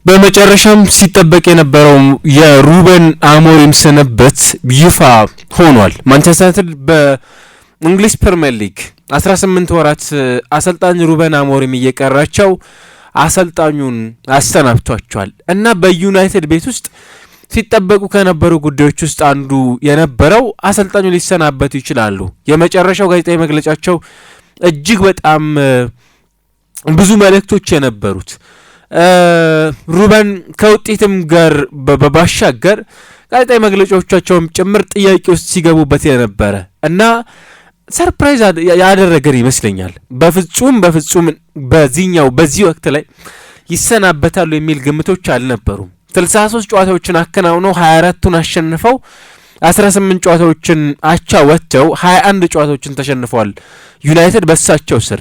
በመጨረሻም ሲጠበቅ የነበረው የሩበን አሞሪም ስንብት ይፋ ሆኗል። ማንቸስተር ዩናይትድ በእንግሊዝ ፕሪሚየር ሊግ 18 ወራት አሰልጣኝ ሩበን አሞሪም እየቀራቸው አሰልጣኙን አሰናብቷቸዋል እና በዩናይትድ ቤት ውስጥ ሲጠበቁ ከነበሩ ጉዳዮች ውስጥ አንዱ የነበረው አሰልጣኙ ሊሰናበቱ ይችላሉ። የመጨረሻው ጋዜጣዊ መግለጫቸው እጅግ በጣም ብዙ መልእክቶች የነበሩት ሩበን ከውጤትም ጋር በባሻገር ጋዜጣዊ መግለጫዎቻቸውም ጭምር ጥያቄ ውስጥ ሲገቡበት የነበረ እና ሰርፕራይዝ ያደረገን ይመስለኛል። በፍጹም በዚህ ወቅት ላይ ይሰናበታሉ የሚል ግምቶች አልነበሩም። 63 ጨዋታዎችን አከናውነው 24ቱን አሸንፈው 18 ጨዋታዎችን አቻ ወጥተው 21 ጨዋታዎችን ተሸንፈዋል። ዩናይትድ በሳቸው ስር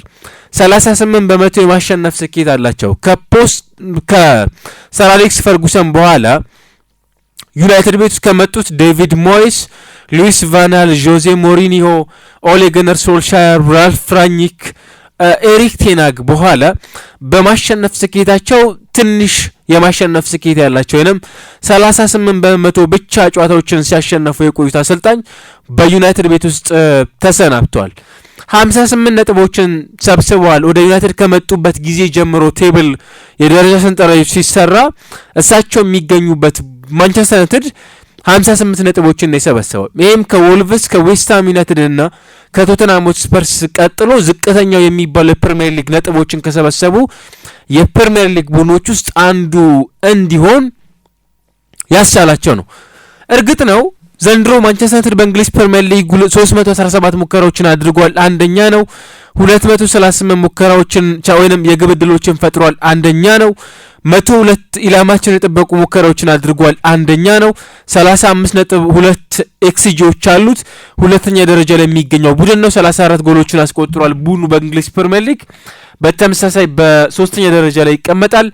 38% የማሸነፍ ስኬት አላቸው። ከሰር አሌክስ ፈርጉሰን በኋላ ዩናይትድ ቤት ውስጥ ከመጡት ዴቪድ ሞይስ፣ ሉዊስ ቫናል፣ ጆዜ ሞሪኒሆ፣ ኦሌ ጉናር ሶልሻየር፣ ራልፍ ራኒክ፣ ኤሪክ ቴናግ በኋላ በማሸነፍ ስኬታቸው ትንሽ የማሸነፍ ስኬት ያላቸው ወይንም 38% ብቻ ጨዋታዎችን ሲያሸነፉ የቆዩት አሰልጣኝ በዩናይትድ ቤት ውስጥ ተሰናብተዋል። 58 ነጥቦችን ሰብስበዋል። ወደ ዩናይትድ ከመጡበት ጊዜ ጀምሮ ቴብል የደረጃ ሰንጠረዥ ሲሰራ እሳቸው የሚገኙበት ማንቸስተር ዩናይትድ 58 ነጥቦችን ነው የሰበሰበው። ይህም ከወልቭስ ከዌስትሃም ዩናይትድ እና ከቶተንሃም ሆትስፐርስ ቀጥሎ ዝቅተኛው የሚባለው የፕሪሚየር ሊግ ነጥቦችን ከሰበሰቡ የፕሪሚየር ሊግ ቡድኖች ውስጥ አንዱ እንዲሆን ያስቻላቸው ነው። እርግጥ ነው ዘንድሮ ማንቸስተር ዩናይትድ በእንግሊዝ ፕሪሚየር ሊግ 317 ሙከራዎችን አድርጓል፣ አንደኛ ነው። 238 ሙከራዎችን ወይንም የግብ ዕድሎችን ፈጥሯል፣ አንደኛ ነው። 102 ኢላማቸውን የጠበቁ ሙከራዎችን አድርጓል፣ አንደኛ ነው። 35.2 ኤክስጂዎች አሉት፣ ሁለተኛ ደረጃ ላይ የሚገኘው ቡድን ነው። 34 ጎሎችን አስቆጥሯል ቡድኑ በእንግሊዝ ፕሪሚየር ሊግ። በተመሳሳይ በሶስተኛ ደረጃ ላይ ይቀመጣል።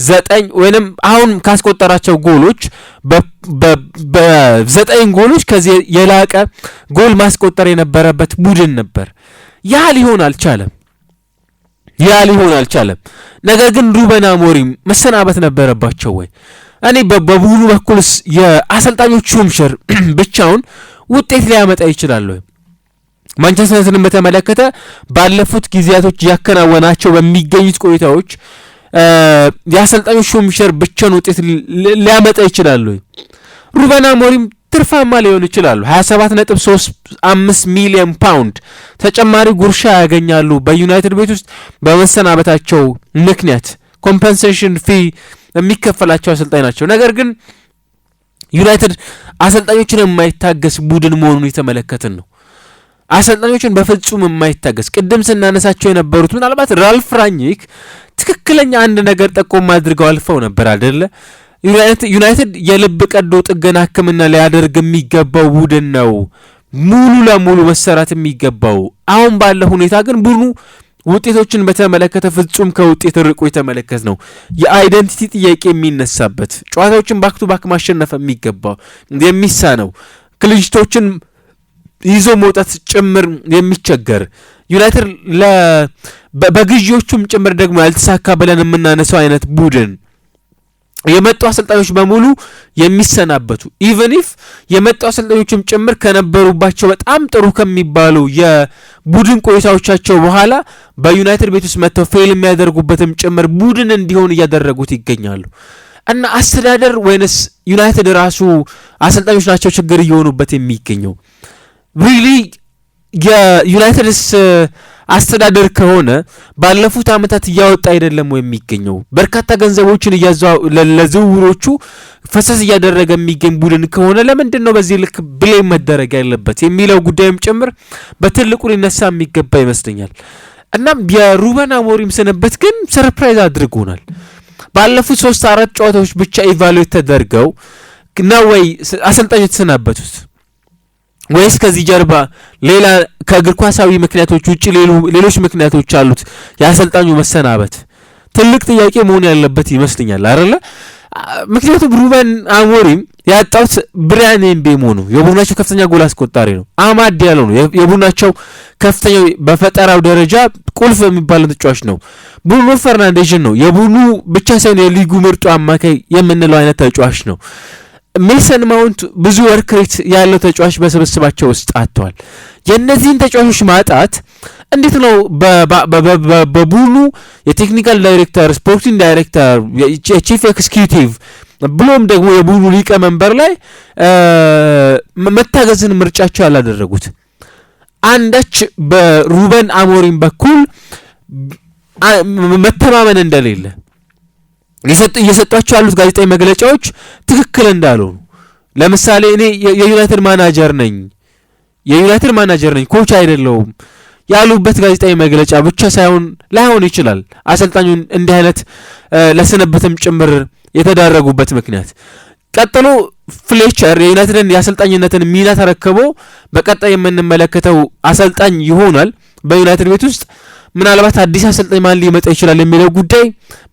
9 ወይንም አሁን ካስቆጠራቸው ጎሎች በ9 ጎሎች ከዚህ የላቀ ጎል ማስቆጠር የነበረበት ቡድን ነበር። ያ ሊሆን አልቻለም። ነገር ግን ሩበን አሞሪም መሰናበት ነበረባቸው ወይ? እኔ በቡድኑ በኩልስ የአሰልጣኞቹ ሹምሽር ብቻውን ውጤት ሊያመጣ ይችላል ወይ? ማንቸስተር ዩናይትድን በተመለከተ ባለፉት ጊዜያቶች ያከናወናቸው በሚገኙት ቆይታዎች የአሰልጣኞቹ ሹምሽር ብቻውን ውጤት ሊያመጣ ይችላል ወይ? ሩበን አሞሪም ትርፋማ ሊሆኑ ይችላሉ። 27.35 ሚሊዮን ፓውንድ ተጨማሪ ጉርሻ ያገኛሉ በዩናይትድ ቤት ውስጥ በመሰናበታቸው ምክንያት ኮምፐንሴሽን ፊ የሚከፈላቸው አሰልጣኝ ናቸው። ነገር ግን ዩናይትድ አሰልጣኞችን የማይታገስ ቡድን መሆኑን የተመለከትን ነው። አሰልጣኞችን በፍጹም የማይታገስ ቅድም ስናነሳቸው የነበሩት ምናልባት ራልፍ ራኒክ ትክክለኛ አንድ ነገር ጠቆም አድርገው አልፈው ነበር አይደለ? ዩናይትድ የልብ ቀዶ ጥገና ሕክምና ሊያደርግ የሚገባው ቡድን ነው፣ ሙሉ ለሙሉ መሰራት የሚገባው። አሁን ባለ ሁኔታ ግን ቡድኑ ውጤቶችን በተመለከተ ፍጹም ከውጤት ርቆ የተመለከት ነው። የአይደንቲቲ ጥያቄ የሚነሳበት፣ ጨዋታዎችን ባክ ቱ ባክ ማሸነፍ የሚገባው የሚሳነው፣ ክሊንሺቶችን ይዞ መውጣት ጭምር የሚቸገር ዩናይትድ በግዢዎቹም ጭምር ደግሞ ያልተሳካ ብለን የምናነሳው አይነት ቡድን የመጡ አሰልጣኞች በሙሉ የሚሰናበቱ ኢቨን ኢፍ የመጡ አሰልጣኞችም ጭምር ከነበሩባቸው በጣም ጥሩ ከሚባሉ የቡድን ቆይታዎቻቸው በኋላ በዩናይትድ ቤት ውስጥ መጥተው ፌል የሚያደርጉበትም ጭምር ቡድን እንዲሆን እያደረጉት ይገኛሉ። እና አስተዳደር ወይንስ ዩናይትድ ራሱ አሰልጣኞች ናቸው ችግር እየሆኑበት የሚገኘው? ሪሊ የዩናይትድስ አስተዳደር ከሆነ ባለፉት ዓመታት እያወጣ አይደለም ወይ የሚገኘው? በርካታ ገንዘቦችን ለዝውውሮቹ ፈሰስ እያደረገ የሚገኝ ቡድን ከሆነ ለምንድን ነው በዚህ ልክ ብሌም መደረግ ያለበት የሚለው ጉዳይም ጭምር በትልቁ ሊነሳ የሚገባ ይመስለኛል። እናም የሩበን አሞሪም ስንብት ግን ሰርፕራይዝ አድርጎናል። ባለፉት 3-4 ጨዋታዎች ብቻ ኢቫሉዌት ተደርገው ነው ወይ አሰልጣኝ የተሰናበቱት? ወይስ ከዚህ ጀርባ ሌላ ከእግር ኳሳዊ ምክንያቶች ውጪ ሌሎች ምክንያቶች አሉት የአሰልጣኙ መሰናበት? ትልቅ ጥያቄ መሆን ያለበት ይመስለኛል አይደለ? ምክንያቱም ሩበን አሞሪም ያጣውት ብራያን ኤምቤሞ ነው። የቡድናቸው ከፍተኛ ጎል አስቆጣሪ ነው። አማድ ዲያሎ ነው የቡድናቸው ከፍተኛ በፈጠራው ደረጃ ቁልፍ የሚባለው ተጫዋች ነው። ብሩኖ ፈርናንዴዝ ነው የቡድኑ ብቻ ሳይሆን የሊጉ ምርጡ አማካይ የምንለው አይነት ተጫዋች ነው። ሜሰን ማውንት ብዙ ወርክ ሬት ያለው ተጫዋች በስብስባቸው ውስጥ አጥተዋል። የእነዚህን ተጫዋቾች ማጣት እንዴት ነው በቡድኑ የቴክኒካል ዳይሬክተር፣ ስፖርቲንግ ዳይሬክተር፣ የቺፍ ኤክስኪዩቲቭ ብሎም ደግሞ የቡድኑ ሊቀመንበር ላይ መታገዝን ምርጫቸው ያላደረጉት? አንዳች በሩበን አሞሪም በኩል መተማመን እንደሌለ እየሰጧቸው ያሉት ጋዜጣዊ መግለጫዎች ትክክል እንዳልሆኑ፣ ለምሳሌ እኔ የዩናይትድ ማናጀር ነኝ ኮች አይደለሁም ያሉበት ጋዜጣዊ መግለጫ ብቻ ላይሆን ይችላል አሰልጣኙን እንዲህ አይነት ለስንብትም ጭምር የተዳረጉበት ምክንያት። ቀጥሎ ፍሌቸር የዩናይትድን የአሰልጣኝነትን ሚና ተረክቦ በቀጣይ የምንመለከተው አሰልጣኝ ይሆናል በዩናይትድ ቤት ውስጥ። ምናልባት አዲስ አሰልጣኝ ማን ሊመጣ ይችላል የሚለው ጉዳይ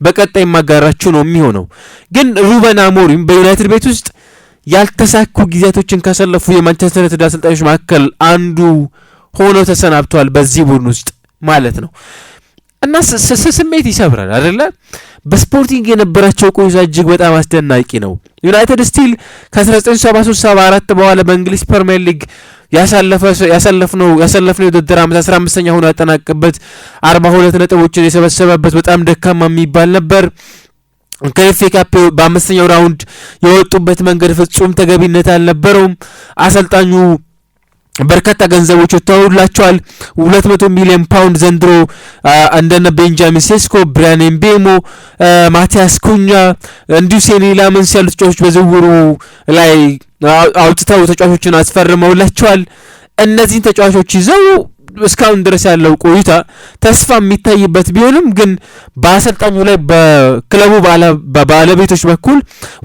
በቀጣይ ማጋራችሁ ነው የሚሆነው። ግን ሩበን አሞሪም በዩናይትድ ቤት ውስጥ ያልተሳኩ ጊዜያቶችን ካሰለፉ የማንቸስተር ዩናይትድ አሰልጣኞች መካከል አንዱ ሆኖ ተሰናብቷል በዚህ ቡድን ውስጥ ማለት ነው። እና ስሜት ይሰብራል አይደለ? በስፖርቲንግ የነበራቸው ቆይታ እጅግ በጣም አስደናቂ ነው። ዩናይትድ ስቲል ከ1973-74 በኋላ በእንግሊዝ ፕሪሚየር ሊግ ያሳለፍነው የውድድር ዓመት 15ኛ ሆኖ ያጠናቀበት 42 ነጥቦችን የሰበሰበበት በጣም ደካማ የሚባል ነበር። ከኤፍኤ ካፕ በአምስተኛው ራውንድ የወጡበት መንገድ ፍጹም ተገቢነት አልነበረውም። አሰልጣኙ በርካታ ገንዘቦች ወጥተውላቸዋል። 200 ሚሊዮን ፓውንድ ዘንድሮ እንደነ ቤንጃሚን ሴስኮ፣ ብራያን ኤምቤሞ፣ ማቲያስ ኩኛ እንዲሁ ሴኒ ላመንስ ያሉ ተጫዋቾች በዝውውሩ ላይ አውጥተው ተጫዋቾችን አስፈርመውላቸዋል። እነዚህን ተጫዋቾች ይዘው እስካሁን ድረስ ያለው ቆይታ ተስፋ የሚታይበት ቢሆንም ግን በአሰልጣኙ ላይ በክለቡ ባለቤቶች በኩል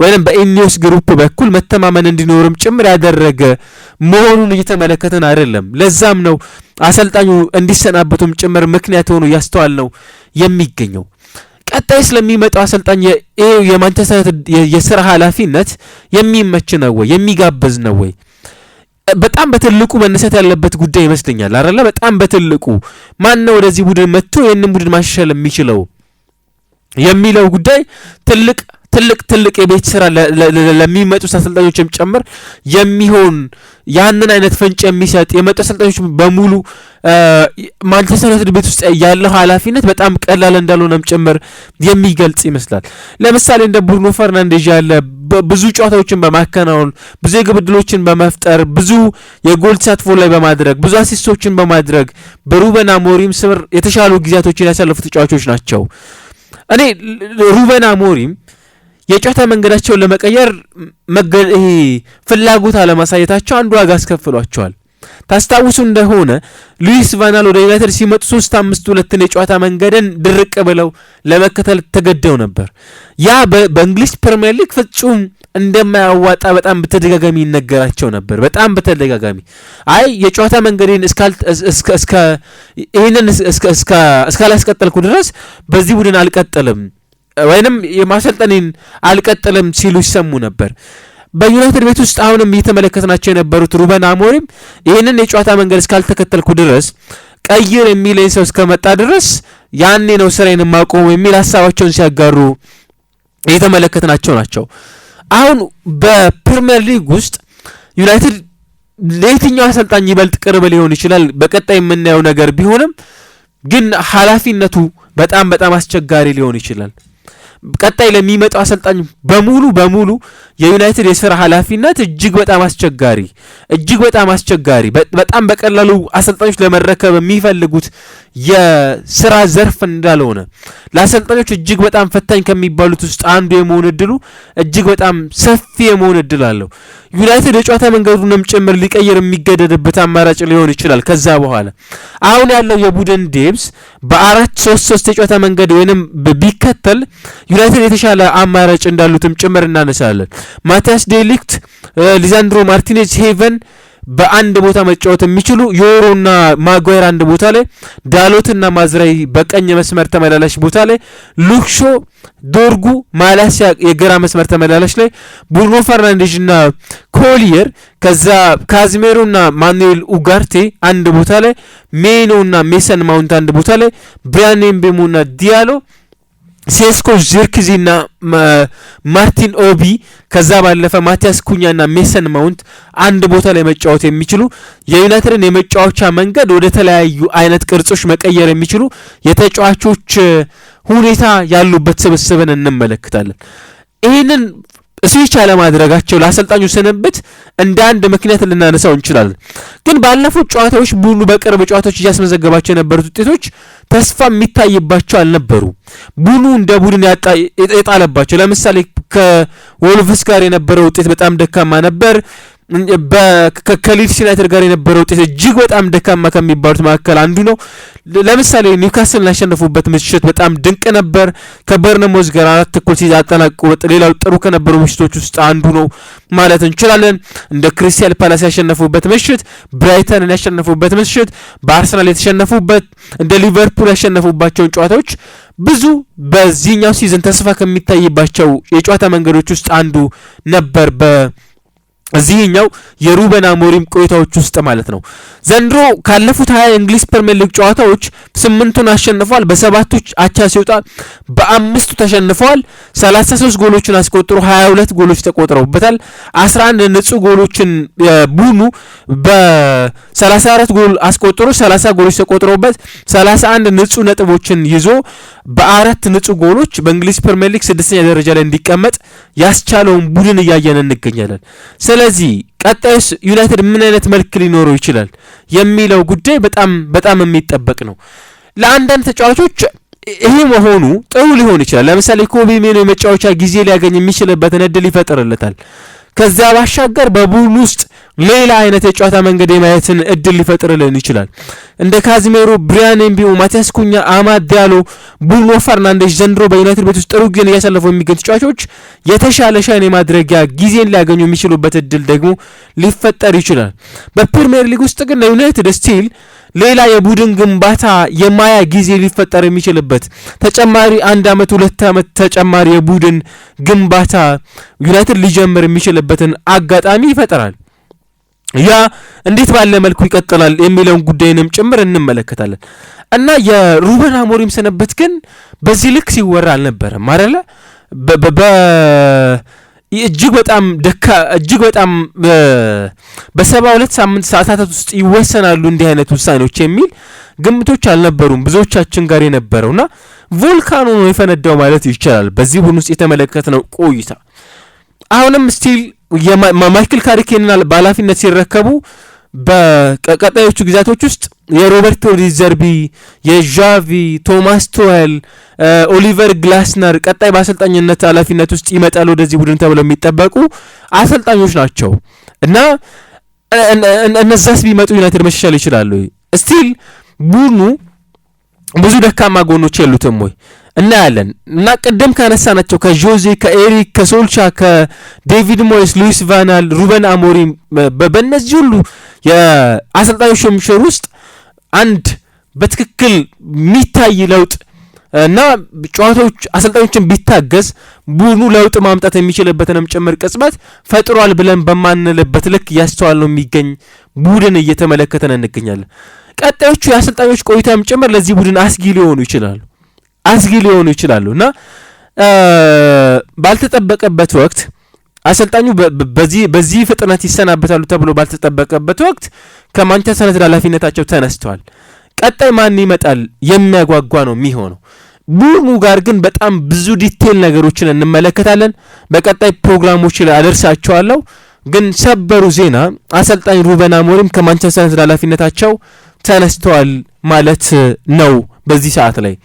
ወይም በኢኒዮስ ግሩፕ በኩል መተማመን እንዲኖርም ጭምር ያደረገ መሆኑን እየተመለከተን አይደለም። ለዛም ነው አሰልጣኙ እንዲሰናበቱም ጭምር ምክንያት ሆኖ ያስተዋል ነው የሚገኘው። ቀጣይ ስለሚመጣው አሰልጣኝ የማንቸስተር የስራ ኃላፊነት የሚመች ነው ወይ የሚጋብዝ ነው ወይ? በጣም በትልቁ መነሳት ያለበት ጉዳይ ይመስለኛል አይደለ? በጣም በትልቁ ማን ነው ወደዚህ ቡድን መጥቶ ይሄንን ቡድን ማሻሻል የሚችለው የሚለው ጉዳይ ትልቅ የቤት ስራ ለሚመጡ አሰልጣኞችም ጭምር የሚሆን ያንን አይነት ፍንጭ የሚሰጥ የመጡ አሰልጣኞች በሙሉ ማንቸስተር ዩናይትድ ቤት ውስጥ ያለው ኃላፊነት በጣም ቀላል እንዳልሆነም ጭምር የሚገልጽ ይመስላል። ለምሳሌ እንደ ብሩኖ ፈርናንዴዝ ያለ ብዙ ጨዋታዎችን በማከናወን ብዙ የግብ ዕድሎችን በመፍጠር ብዙ የጎል ተሳትፎ ላይ በማድረግ ብዙ አሲስቶችን በማድረግ በሩበን አሞሪም ስር የተሻሉ ጊዜያቶችን ያሳለፉ ተጫዋቾች ናቸው። እኔ ሩበን አሞሪም የጨዋታ መንገዳቸውን ለመቀየር ፍላጎት አለማሳየታቸው አንዱ ዋጋ አስከፍሏቸዋል። ታስታውሱ እንደሆነ ሉዊስ ቫናል ወደ ዩናይትድ ሲመጡ 3-5-2 የጨዋታ መንገድን ድርቅ ብለው ለመከተል ተገደው ነበር። ያ በእንግሊዝ ፕሪሚየር ሊግ ፍጹም እንደማያዋጣ በጣም በተደጋጋሚ ይነገራቸው ነበር። በጣም በተደጋጋሚ የጨዋታ መንገድን እስካላስቀጠልኩ ድረስ በዚህ ቡድን አልቀጥልም ወይንም የማሰልጠኔን አልቀጥልም ሲሉ ይሰሙ ነበር። በዩናይትድ ቤት ውስጥ አሁንም እየተመለከትናቸው የነበሩት ሩበን አሞሪም ይህንን የጨዋታ መንገድ እስካልተከተልኩ ድረስ ቀይር የሚለኝ ሰው እስከመጣ ድረስ ያኔ ነው ስራዬን ማቆም የሚል ሀሳባቸውን ሲያጋሩ እየተመለከትናቸው ናቸው። አሁን በፕሪሚየር ሊግ ውስጥ ዩናይትድ ለየትኛው አሰልጣኝ ይበልጥ ቅርብ ሊሆን ይችላል በቀጣይ የምናየው ነገር ቢሆንም ግን ኃላፊነቱ በጣም አስቸጋሪ ሊሆን ይችላል። ቀጣይ ለሚመጣው አሰልጣኝ በሙሉ የዩናይትድ የሥራ ኃላፊነት እጅግ በጣም አስቸጋሪ በጣም በቀላሉ አሰልጣኞች ለመረከብ የሚፈልጉት የሥራ ዘርፍ እንዳልሆነ ለአሰልጣኞች እጅግ በጣም ፈታኝ ከሚባሉት ውስጥ አንዱ የመሆን እድሉ እጅግ በጣም ሰፊ የመሆን እድል አለው። ዩናይትድ የጨዋታ መንገዱንም ጭምር ሊቀይር የሚገደድበት አማራጭ ሊሆን ይችላል። ከዛ በኋላ አሁን ያለው የቡድን ዴብስ በ4-3-3 የጨዋታ መንገድ ወይንም ቢከተል ዩናይትድ የተሻለ አማራጭ እንዳሉትም ጭምር እናነሳለን። ማቲያስ ዴሊክት፣ ሊዛንድሮ ማርቲኔዝ፣ ሄቨን በአንድ ቦታ መጫወት የሚችሉ ዮሮና ማጓየር አንድ ቦታ ላይ፣ ዳሎትና ማዝራይ በቀኝ መስመር ተመላላሽ ቦታ ላይ፣ ሉክሾ ዶርጉ ማላሲያ የግራ መስመር ተመላላሽ ላይ፣ ብሩኖ ፈርናንዴዝና ኮሊየር ከዛ ካዝሜሮና ማኑኤል ኡጋርቴ አንድ ቦታ ላይ፣ ሜኖና ሜሰን ማውንት አንድ ቦታ ላይ፣ ብራያን ምቤሞና ዲያሎ፣ ሴስኮ ዚርክዚና ማርቲን ኦቢ ከዛ ባለፈ ማቲያስ ኩኛና ሜሰን ማውንት አንድ ቦታ ላይ መጫወት የሚችሉ የዩናይትድን የመጫወቻ መንገድ ወደ ተለያዩ አይነት ቅርጾች መቀየር የሚችሉ የተጫዋቾች ሁኔታ ያሉበት ስብስብን እንመለከታለን። ይህንን ስዊች አለማድረጋቸው ለአሰልጣኙ ስንብት እንደ አንድ ምክንያት ልናነሳው እንችላለን። ግን ባለፉት ጨዋታዎች ቡድኑ በቅርብ ጨዋታዎች እያስመዘገባቸው የነበሩት ውጤቶች ተስፋ የሚታይባቸው አልነበሩ። ቡድኑ እንደ ቡድን የጣለባቸው ለምሳሌ ከወልቭስ ጋር የነበረው ውጤት በጣም ደካማ ነበር። ከሊድስ ዩናይትድ ጋር የነበረው ውጤት እጅግ በጣም ደካማ ከሚባሉት መካከል አንዱ ነው። ለምሳሌ ኒውካስልን ያሸነፉበት ምሽት በጣም ድንቅ ነበር። ከበርነሞዝ ጋር 4-1 ሲያጠናቅቁ ሌላው ጥሩ ከነበሩ ምሽቶች ውስጥ አንዱ ነው ማለት እንችላለን። እንደ ክሪስታል ፓላስ ያሸነፉበት ምሽት፣ ብራይተንን ያሸነፉበት ምሽት፣ በአርሰናል የተሸነፉበት፣ እንደ ሊቨርፑል ያሸነፉባቸውን ጨዋታዎች ብዙ በዚህኛው ሲዝን ተስፋ ከሚታይባቸው የጨዋታ መንገዶች ውስጥ አንዱ ነበር እዚህኛው የሩበን አሞሪም ቆይታዎች ውስጥ ማለት ነው። ዘንድሮ ካለፉት 20 የእንግሊዝ ፕሪሚየር ሊግ ጨዋታዎች 8ቱን አሸንፏል። በ7ቱ አቻ ሲወጣ በ5ቱ ተሸንፈዋል። 33 ጎሎችን አስቆጥሮ 22 ጎሎች ተቆጥረውበታል። 11 ንጹህ ጎሎችን ቡድኑ በ34 ጎል አስቆጥሮ 30 ጎሎች ተቆጥረውበት 31 ንጹህ ነጥቦችን ይዞ በአራት ንጹህ ጎሎች በእንግሊዝ ፕሪሚየር ሊግ 6ኛ ደረጃ ላይ እንዲቀመጥ ያስቻለውን ቡድን እያየን እንገኛለን። ስለዚህ ቀጣይስ ዩናይትድ ምን አይነት መልክ ሊኖረው ይችላል የሚለው ጉዳይ በጣም የሚጠበቅ ነው። ለአንዳንድ ተጫዋቾች ይሄ መሆኑ ጥሩ ሊሆን ይችላል። ለምሳሌ ኮቢ ሜኖ የመጫወቻ ጊዜ ሊያገኝ የሚችልበትን እድል ይፈጥርለታል። ከዛ ባሻገር በቡድን ውስጥ ሌላ አይነት የጨዋታ መንገድ የማየትን እድል ሊፈጥርልን ይችላል። እንደ ካዝሜሮ፣ ብራያን ምቤሞ፣ ማቲያስ ኩኛ፣ አማድ ዲያሎ፣ ብሩኖ ፈርናንዴዝ ዘንድሮ በዩናይትድ ቤት ውስጥ ጥሩ ጊዜን እያሳለፉ የሚገኙ ተጫዋቾች የተሻለ ሻይን የማድረጊያ ጊዜን ሊያገኙ የሚችሉበት እድል ደግሞ ሊፈጠር ይችላል። በፕሪሚየር ሊግ ውስጥ ግን ለዩናይትድ ስቲል ሌላ የቡድን ግንባታ የማያ ጊዜ ሊፈጠር የሚችልበት ተጨማሪ 1 አመት 2 አመት ተጨማሪ የቡድን ግንባታ ዩናይትድ ሊጀምር የሚችልበትን አጋጣሚ ይፈጠራል። ያ እንዴት ባለ መልኩ ይቀጥላል የሚለውን ጉዳይንም ጭምር እንመለከታለን። እና የሩበን አሞሪም ስንብት ግን በዚህ ልክ ሲወራ አልነበረም አይደለ? እጅግ በጣም በ72 ሳምንት ሰዓታት ውስጥ ይወሰናሉ እንዲህ አይነት ውሳኔዎች የሚል ግምቶች አልነበሩም ብዙዎቻችን ጋር የነበረውና ቮልካኖ ነው የፈነዳው ማለት ይቻላል በዚህ ቡድን ውስጥ የተመለከተነው ቆይታ። አሁንም ስቲል ማይክል ካሪኬንን በኃላፊነት ሲረከቡ በቀጣዮቹ ጊዜያቶች ውስጥ የሮበርቶ ዲዘርቢ፣ የዣቪ፣ ቶማስ ቱዌል፣ ኦሊቨር ግላስነር ቀጣይ በአሰልጣኝነት ኃላፊነት ውስጥ ይመጣሉ ወደዚህ ቡድን ተብለው የሚጠበቁ አሰልጣኞች ናቸው እና እነዛስ ቢመጡ ዩናይትድ መሻሻል ይችላሉ። ስቲል ቡድኑ ብዙ ደካማ ጎኖች የሉትም ወይ እናያለን። እና ቀደም ካነሳናቸው ከጆዜ፣ ከኤሪክ፣ ከሶልቻ፣ ከዴቪድ ሞይስ፣ ሉዊስ ቫናል፣ ሩበን አሞሪም በእነዚህ ሁሉ የአሰልጣኞች ምሽር ውስጥ አንድ በትክክል የሚታይ ለውጥ እና ጨዋታዎች አሰልጣኞችን ቢታገዝ ቡድኑ ለውጥ ማምጣት የሚችልበትንም ጭምር ቅጽበት ፈጥሯል ብለን በማንልበት ልክ ያስተዋል ነው የሚገኝ ቡድን እየተመለከተን እንገኛለን። ቀጣዮቹ የአሰልጣኞች ቆይታም ጭምር ለዚህ ቡድን አስጊ ሊሆኑ ይችላሉ እና ባልተጠበቀበት ወቅት አሰልጣኙ በዚህ ፍጥነት ይሰናበታሉ ተብሎ ባልተጠበቀበት ወቅት ከማንቸስተር ዩናይትድ ኃላፊነታቸው ተነስተዋል። ቀጣይ ማን ይመጣል የሚያጓጓ ነው የሚሆነው። ቡድኑ ጋር ግን በጣም ብዙ ዲቴል ነገሮችን እንመለከታለን። በቀጣይ ፕሮግራሞች ላይ አደርሳቸዋለሁ። ግን ሰበሩ ዜና አሰልጣኝ ሩበን አሞሪም ከማንቸስተር ዩናይትድ ኃላፊነታቸው ተነስተዋል ማለት ነው በዚህ ሰዓት ላይ።